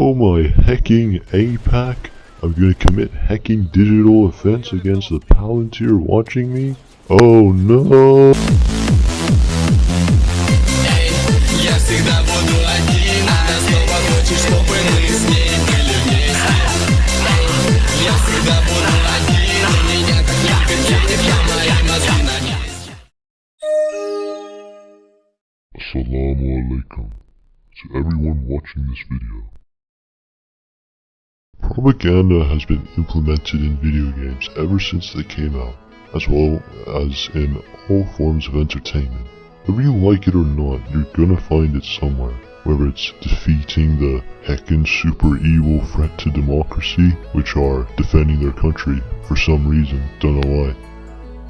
show my hacking APAC? I'm gonna commit hacking digital offense against the Palantir watching me? Oh no! Я всегда буду один, а снова хочешь, чтобы мы с ней были вместе. Я всегда буду один, у меня как никотин, я мои мозги на месте. Assalamu alaikum to everyone watching this video. Propaganda has been implemented in video games ever since they came out, as well as in all forms of entertainment. Whether you like it or not, you're gonna find it somewhere. Whether it's defeating the heckin' super evil threat to democracy, which are defending their country for some reason, don't know why.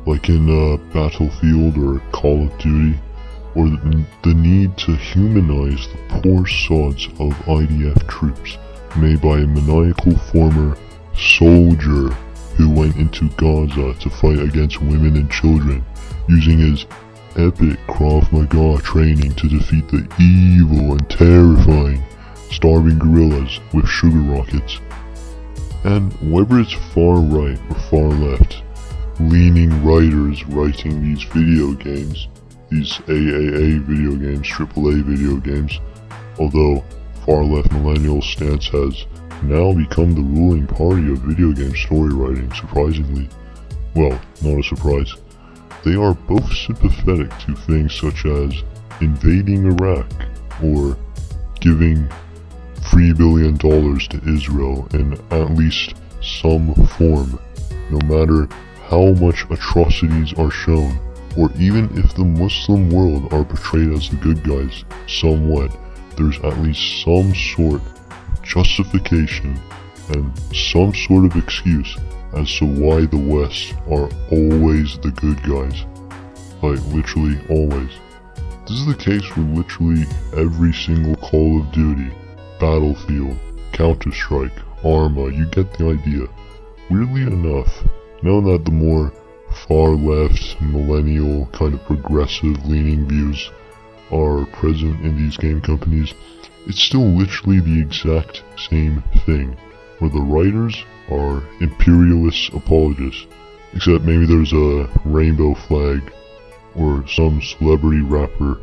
Like in Battlefield or Call of Duty, or the need to humanize the poor sods of IDF troops, made by a maniacal former soldier who went into Gaza to fight against women and children, using his epic Krav Maga training to defeat the evil and terrifying starving gorillas with sugar rockets. And whether it's far right or far left, leaning writers writing these video games, these AAA video games, AAA video games, although far left millennial stance has now become the ruling party of video game story writing, surprisingly. Well, not a surprise. They are both sympathetic to things such as invading Iraq or giving $3 billion to Israel in at least some form, no matter how much atrocities are shown, or even if the Muslim world are portrayed as the good guys somewhat, there's at least some sort of justification and some sort of excuse as to why the West are always the good guys. Like, literally always. This is the case for literally every single Call of Duty, Battlefield, Counter-Strike, Arma, you get the idea. Weirdly enough, now that the more far left, millennial, kind of progressive leaning views are present in these game companies, it's still literally the exact same thing, where the writers are imperialist apologists, except maybe there's a rainbow flag or some celebrity rapper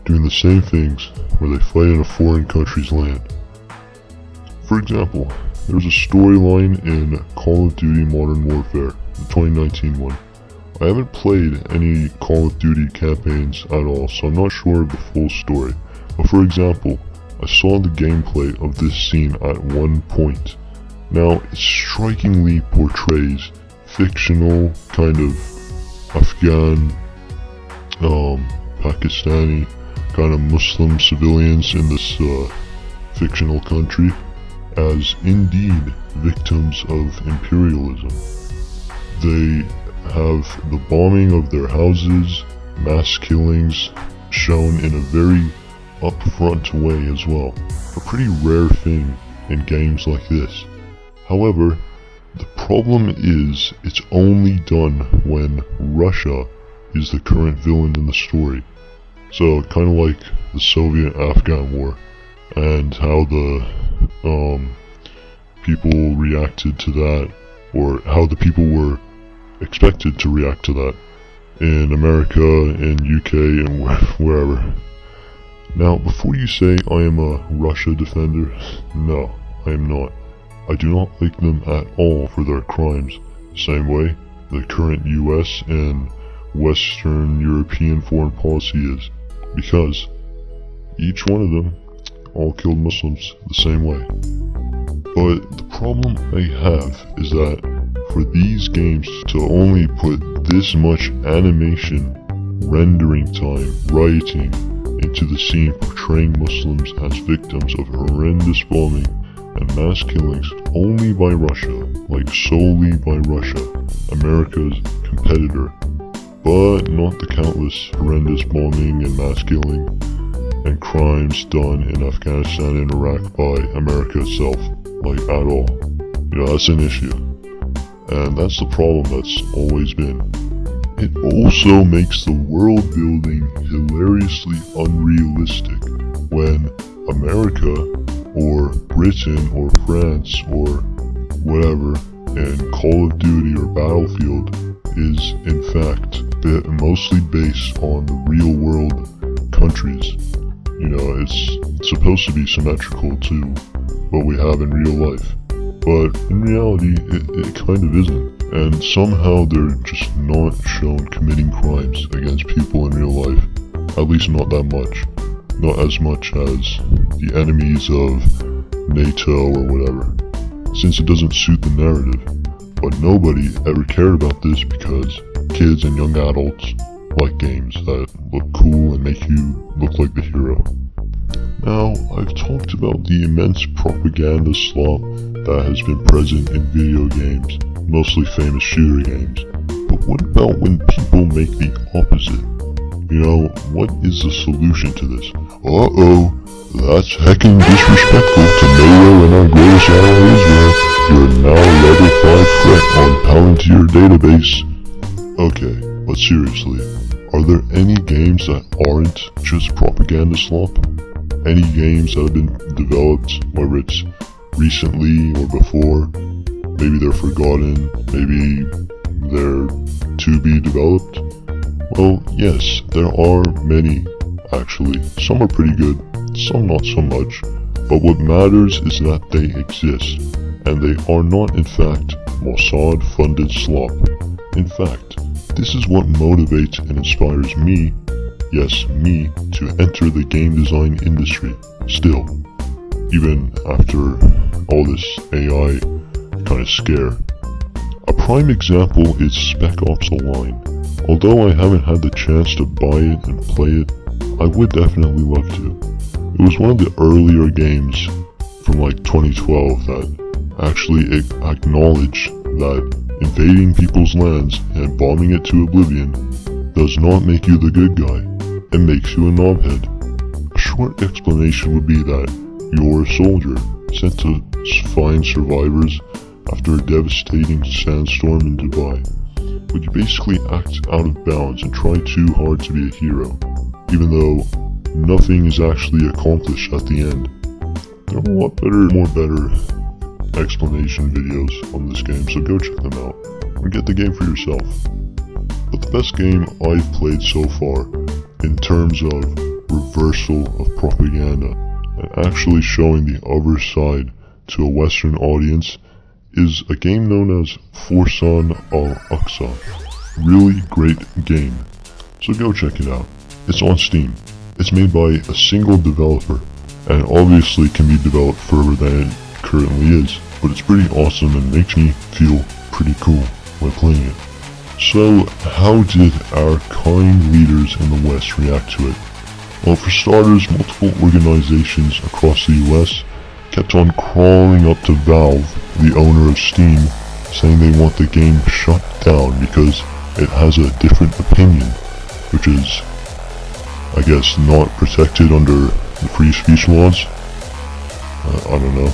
doing the same things where they fight in a foreign country's land. For example, there's a storyline in Call of Duty Modern Warfare, the 2019 one. I haven't played any Call of Duty campaigns at all, so I'm not sure of the full story. But for example, I saw the gameplay of this scene at one point. Now, it strikingly portrays fictional, kind of Afghan, Pakistani, kind of Muslim civilians in this fictional country as indeed victims of imperialism. They have the bombing of their houses, mass killings shown in a very upfront way as well. A pretty rare thing in games like this. However, the problem is it's only done when Russia is the current villain in the story. So kind of like the Soviet-Afghan war and how the people reacted to that, or how the people were expected to react to that in America, in UK, and wherever. Now, before you say I am a Russia defender, no, I am not. I do not like them at all for their crimes, same way the current US and Western European foreign policy is, because each one of them all killed Muslims the same way. But the problem I have is that for these games to only put this much animation, rendering time, writing into the scene portraying Muslims as victims of horrendous bombing and mass killings only by Russia, like solely by Russia, America's competitor, but not the countless horrendous bombing and mass killing and crimes done in Afghanistan and Iraq by America itself, like at all. You know, that's an issue. And that's the problem that's always been. It also makes the world building hilariously unrealistic when America, or Britain or France or whatever in Call of Duty or Battlefield is in fact mostly based on the real world countries. You know, it's supposed to be symmetrical to what we have in real life, but in reality it kind of isn't, and somehow they're just not shown committing crimes against people in real life, at least not that much, not as much as the enemies of NATO or whatever, since it doesn't suit the narrative. But nobody ever cared about this because kids and young adults like games that look cool and make you look like the hero. Now, I've talked about the immense propaganda slop that has been present in video games, mostly famous shooter games. But what about when people make the opposite? You know, what is the solution to this? That's heckin' disrespectful to NATO and our greatest ally Israel. You're now a level 5 threat on Palantir database. Okay, but seriously, are there any games that aren't just propaganda slop? Any games that have been developed, whether it's recently or before, maybe they're forgotten, maybe they're to be developed? Well, yes, there are many, actually. Some are pretty good, some not so much, but what matters is that they exist, and they are not in fact Mossad-funded slop. In fact, this is what motivates and inspires me, yes, me, to enter the game design industry, still, even after all this AI kind of scare. A prime example is Spec Ops: The Line. Although I haven't had the chance to buy it and play it, I would definitely love to. It was one of the earlier games from like 2012 that actually acknowledged that invading people's lands and bombing it to oblivion does not make you the good guy, it makes you a knobhead. A short explanation would be that you're a soldier sent to find survivors after a devastating sandstorm in Dubai, but you basically act out of bounds and try too hard to be a hero, even though nothing is actually accomplished at the end. There are a lot better explanation videos on this game, so go check them out and get the game for yourself. But the best game I've played so far, in terms of reversal of propaganda and actually showing the other side to a Western audience, is a game known as Fawzan Al-Aqsa. Really great game, so go check it out. It's on Steam. It's made by a single developer, and obviously can be developed further than it currently is, but it's pretty awesome and makes me feel pretty cool while playing it. So, how did our kind leaders in the West react to it? Well, for starters, multiple organizations across the US kept on crawling up to Valve, the owner of Steam, saying they want the game shut down because it has a different opinion, which is, I guess, not protected under the free speech laws? I don't know.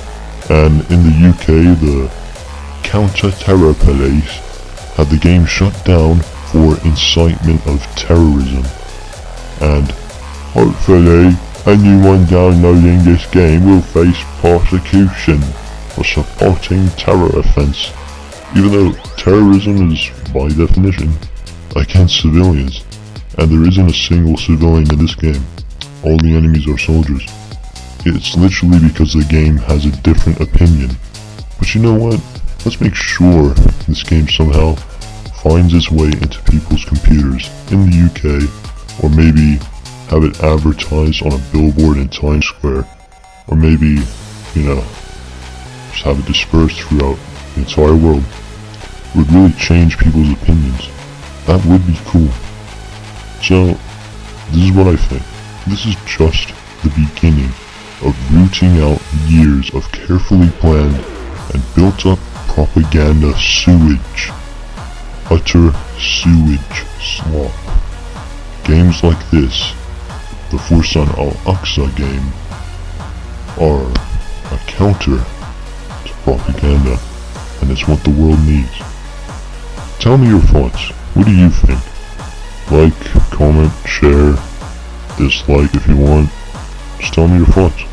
And in the UK, the counter-terror police had the game shut down for incitement of terrorism. And hopefully, anyone downloading this game will face prosecution for supporting terror offense, even though terrorism is, by definition, against civilians, and there isn't a single civilian in this game. All the enemies are soldiers. It's literally because the game has a different opinion. But you know what? Let's make sure this game somehow finds its way into people's computers in the UK, or maybe have it advertised on a billboard in Times Square, or maybe, you know, just have it dispersed throughout the entire world. It would really change people's opinions. That would be cool. So, this is what I think. This is just the beginning of rooting out years of carefully planned and built up propaganda sewage. Utter sewage slop. Games like this, the Fawzan Al-Aqsa game, are a counter to propaganda, and it's what the world needs. Tell me your thoughts. What do you think? Like, comment, share, dislike if you want. Just tell me your thoughts.